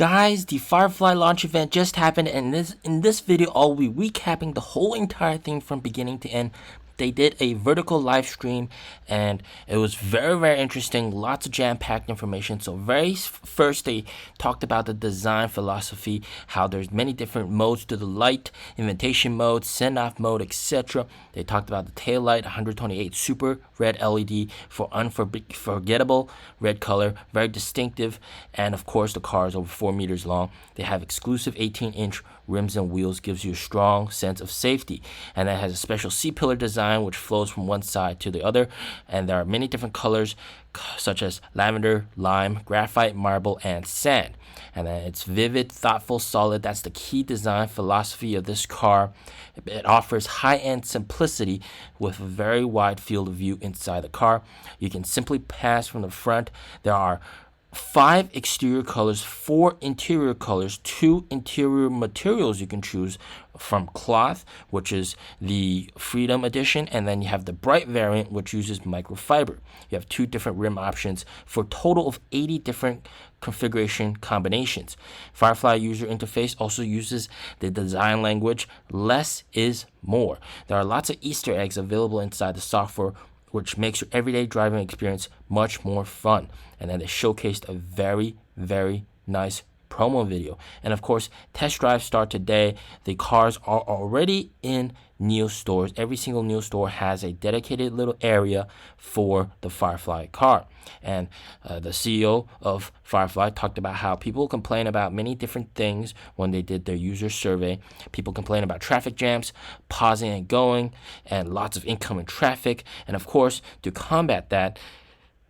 Guys, the Firefly launch event just happened, and in this video I'll be recapping the whole entire thing from beginning to end. They did a vertical live stream and it was very interesting, lots of jam-packed information. So first they talked about the design philosophy, how there's many different modes to the light, invitation mode, send-off mode, etc. They talked about the tail light, 128 super red LED for unforgettable red color, very distinctive, and of course the car is over 4 meters long. They have exclusive 18-inch rims and wheels, gives you a strong sense of safety, and it has a special C-pillar design which flows from one side to the other, and there are many different colors such as lavender, lime, graphite, marble, and sand. And then it's vivid, thoughtful, solid. That's the key design philosophy of this car. It offers high-end simplicity with a very wide field of view inside the car. You can simply pass from the front. There are 5 exterior colors, 4 interior colors, 2 interior materials you can choose from: cloth, which is the Freedom Edition, and then you have the bright variant, which uses microfiber. You have 2 different rim options for a total of 80 different configuration combinations. Firefly user interface also uses the design language less is more. There are lots of Easter eggs available inside the software, which makes your everyday driving experience much more fun. And then they showcased a very nice promo video. And of course, test drives start today. The cars are already in NIO stores. Every single NIO store has a dedicated little area for the Firefly car. And the CEO of Firefly talked about how people complain about many different things when they did their user survey. People complain about traffic jams, pausing and going, and lots of incoming traffic. And of course, to combat that,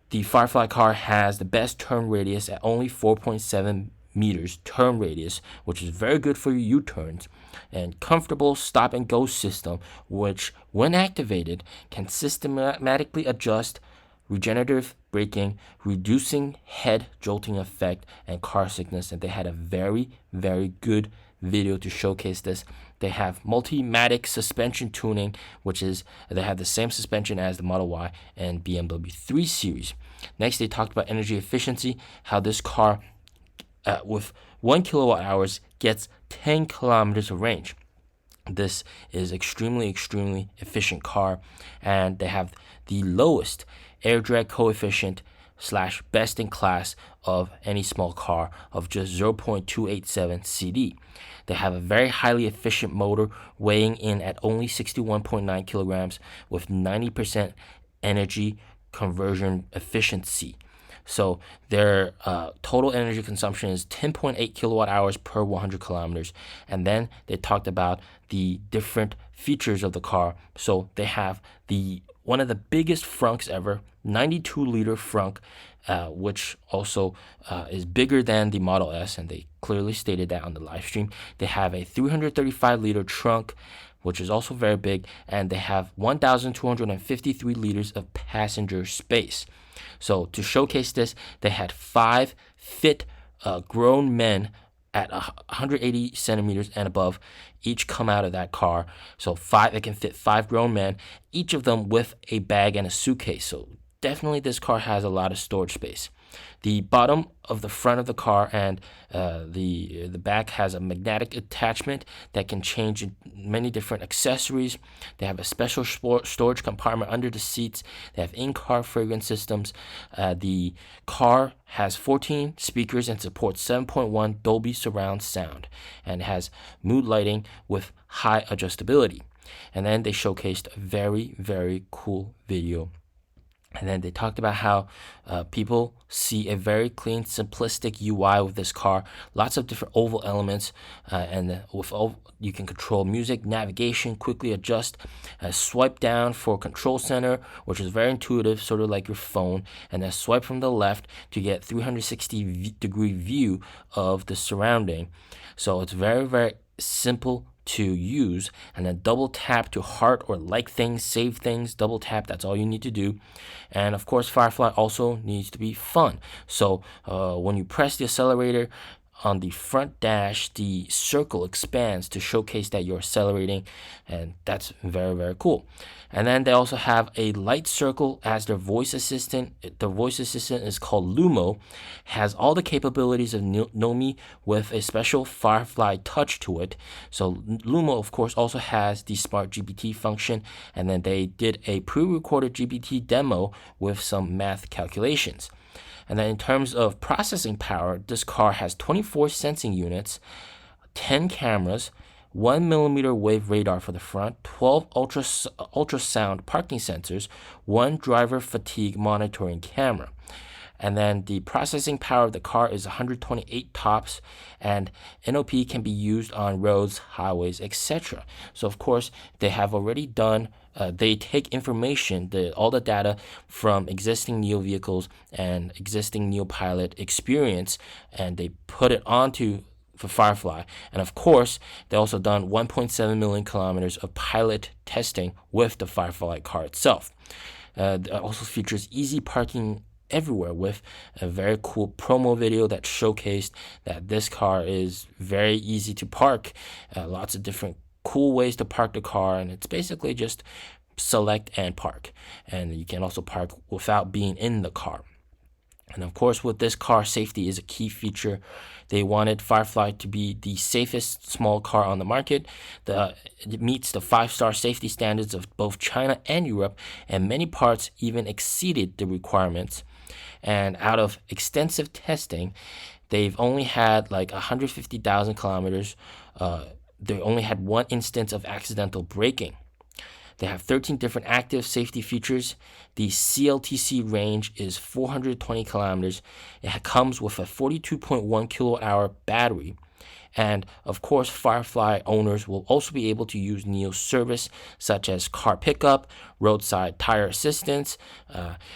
the Firefly car has the best turn radius at only 4.7 meters turn radius, which is very good for your U-turns, and comfortable stop and go system, which when activated can systematically adjust regenerative braking, reducing head jolting effect and car sickness. And they had a very good video to showcase this. They have multi-matic suspension tuning, which is they have the same suspension as the Model Y and BMW 3 Series. Next, they talked about energy efficiency, how this car with 1 kilowatt hours gets 10 kilometers of range. This is extremely efficient car, and they have the lowest air drag coefficient / best in class of any small car of just 0.287 CD. They have a very highly efficient motor weighing in at only 61.9 kilograms with 90% energy conversion efficiency. So their total energy consumption is 10.8 kilowatt hours per 100 kilometers. And then they talked about the different features of the car. So they have one of the biggest frunks ever, 92-liter frunk, which also is bigger than the Model S, and they clearly stated that on the live stream. They have a 335-liter trunk, which is also very big, and they have 1,253 liters of passenger space. So to showcase this, they had 5 fit grown men at 180 centimeters and above each come out of that car. So it can fit 5 grown men, each of them with a bag and a suitcase. So definitely this car has a lot of storage space. The bottom of the front of the car and the back has a magnetic attachment that can change many different accessories. They have a special storage compartment under the seats. They have in-car fragrance systems. The car has 14 speakers and supports 7.1 Dolby surround sound, and has mood lighting with high adjustability. And then they showcased a very cool video. And then they talked about how people see a very clean, simplistic UI with this car. Lots of different oval elements, and you can control music, navigation, quickly adjust, swipe down for control center, which is very intuitive, sort of like your phone, and then swipe from the left to get 360-degree view of the surrounding. So it's very simple to use. And then double tap to heart or like things, save things, double tap, that's all you need to do. And of course, Firefly also needs to be fun. So when you press the accelerator on the front dash, the circle expands to showcase that you're accelerating, and that's very, very cool. And then they also have a light circle as their voice assistant. The voice assistant is called Lumo, has all the capabilities of Nomi with a special Firefly touch to it. So Lumo, of course, also has the smart GPT function, and then they did a pre-recorded GPT demo with some math calculations. And then in terms of processing power, this car has 24 sensing units, 10 cameras, 1mm wave radar for the front, 12 ultrasound parking sensors, 1 driver fatigue monitoring camera. And then the processing power of the car is 128 tops, and NOP can be used on roads, highways, etc. So of course, they have already done, they take information, all the data from existing NIO vehicles and existing NIO pilot experience, and they put it onto for Firefly. And of course, they also done 1.7 million kilometers of pilot testing with the Firefly car itself. It also features easy parking everywhere with a very cool promo video that showcased that this car is very easy to park, lots of different cool ways to park the car, and it's basically just select and park, and you can also park without being in the car. And of course, with this car, safety is a key feature. They wanted Firefly to be the safest small car on the market. It meets the 5-star safety standards of both China and Europe, and many parts even exceeded the requirements. And out of extensive testing, they've only had like 150,000 kilometers. They only had 1 instance of accidental braking. They have 13 different active safety features. The CLTC range is 420 kilometers. It comes with a 42.1 kilowatt-hour battery. And of course, Firefly owners will also be able to use NIO's service, such as car pickup, roadside tire assistance,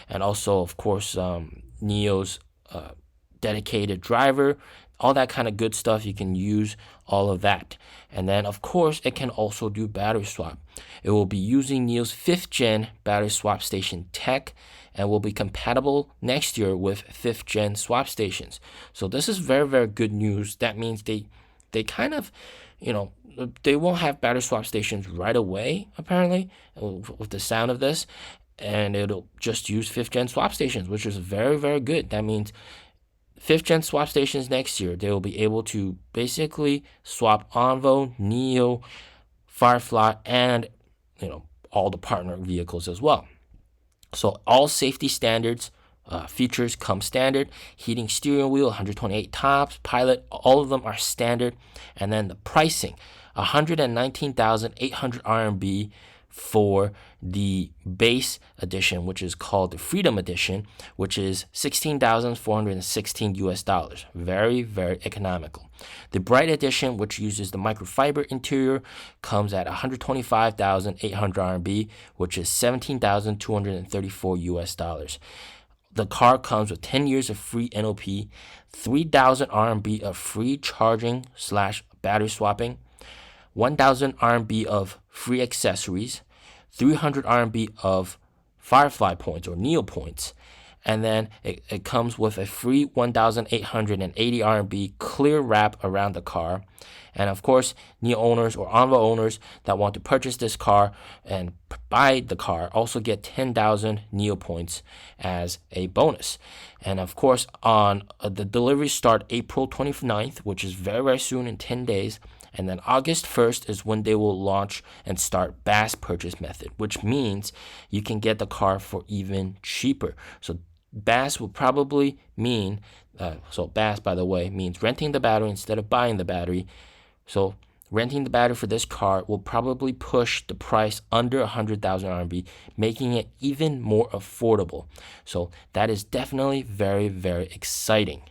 and also, of course, NIO's dedicated driver, all that kind of good stuff. You can use all of that. And then, of course, it can also do battery swap. It will be using NIO's 5th gen battery swap station tech, and will be compatible next year with 5th gen swap stations. So this is very, very good news. That means they kind of, they won't have battery swap stations right away, apparently, with the sound of this, and it'll just use 5th gen swap stations, which is very, very good. That means 5th gen swap stations next year, they will be able to basically swap Onvo, NIO, Firefly, and all the partner vehicles as well. So all safety standards features come standard. Heating steering wheel, 128 tops, pilot, all of them are standard. And then the pricing, 119,800 RMB for the base edition, which is called the Freedom Edition, which is $16,416. Very, very economical. The Bright Edition, which uses the microfiber interior, comes at 125,800 RMB, which is $17,234. The car comes with 10 years of free NOP, 3,000 RMB of free charging / battery swapping, 1,000 RMB of free accessories, 300 RMB of Firefly points or NIO points, and then it comes with a free 1,880 RMB clear wrap around the car. And of course, NIO owners or Onvo owners that want to purchase this car and buy the car also get 10,000 NIO points as a bonus. And of course, on the deliveries start April 29th, which is very, very soon, in 10 days. And then August 1st is when they will launch and start BaaS purchase method, which means you can get the car for even cheaper. So BaaS will probably mean, BaaS, by the way, means renting the battery instead of buying the battery. So renting the battery for this car will probably push the price under 100,000 RMB, making it even more affordable. So that is definitely very, very exciting.